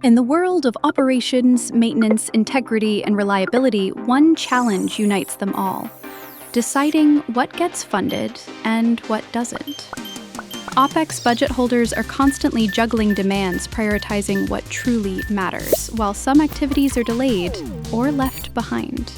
In the world of operations, maintenance, integrity, and reliability, one challenge unites them all: deciding what gets funded and what doesn't. OPEX budget holders are constantly juggling demands, prioritizing what truly matters, while some activities are delayed or left behind.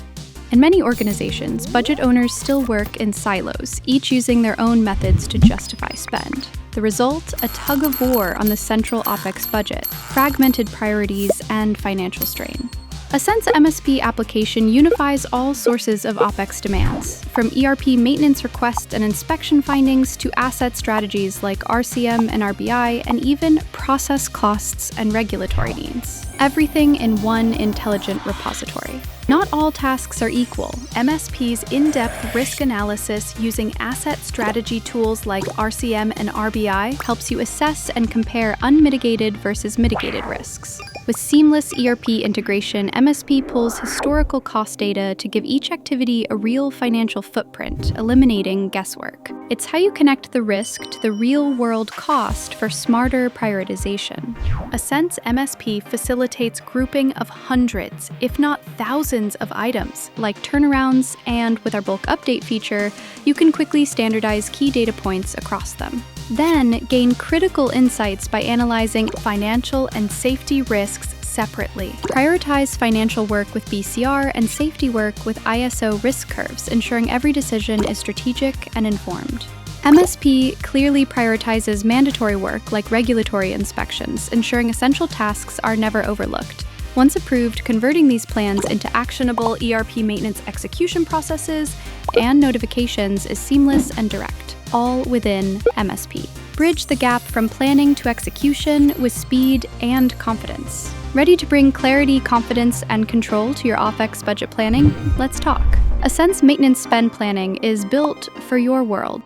In many organizations, budget owners still work in silos, each using their own methods to justify spend. The result? A tug-of-war on the central OPEX budget, fragmented priorities, and financial strain. Ascent's MSP application unifies all sources of OPEX demands, from ERP maintenance requests and inspection findings to asset strategies like RCM and RBI, and even process costs and regulatory needs. Everything in one intelligent repository. Not all tasks are equal. MSP's in-depth risk analysis using asset strategy tools like RCM and RBI helps you assess and compare unmitigated versus mitigated risks. With seamless ERP integration, MSP pulls historical cost data to give each activity a real financial footprint, eliminating guesswork. It's how you connect the risk to the real-world cost for smarter prioritization. Ascent's MSP facilitates grouping of hundreds, if not thousands, of items, like turnarounds, and with our bulk update feature, you can quickly standardize key data points across them. Then, gain critical insights by analyzing financial and safety risks separately. Prioritize financial work with BCR and safety work with ISO risk curves, ensuring every decision is strategic and informed. MSP clearly prioritizes mandatory work like regulatory inspections, ensuring essential tasks are never overlooked. Once approved, converting these plans into actionable ERP maintenance execution processes and notifications is seamless and direct, all within MSP. Bridge the gap from planning to execution with speed and confidence. Ready to bring clarity, confidence, and control to your OPEX budget planning? Let's talk. Ascent's maintenance spend planning is built for your world.